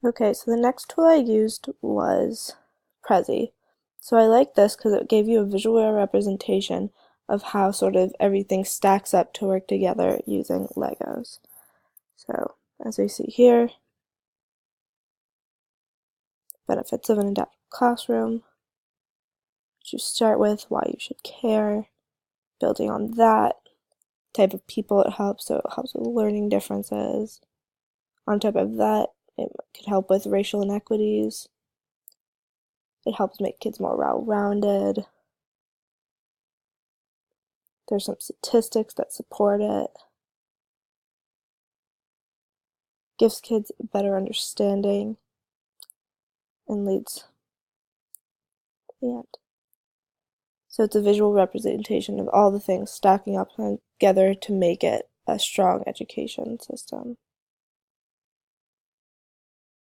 Okay, so the next tool I used was Prezi. So I like this because it gave you a visual representation of how sort of everything stacks up to work together using Legos. So as we see here, benefits of an adaptive classroom, what you start with, why you should care, building on that, type of people it helps, so it helps with learning differences. On top of that, it could help with racial inequities. It helps make kids more well-rounded. There's some statistics that support it. Gives kids a better understanding and leads to the end. So it's a visual representation of all the things stacking up together to make it a strong education system.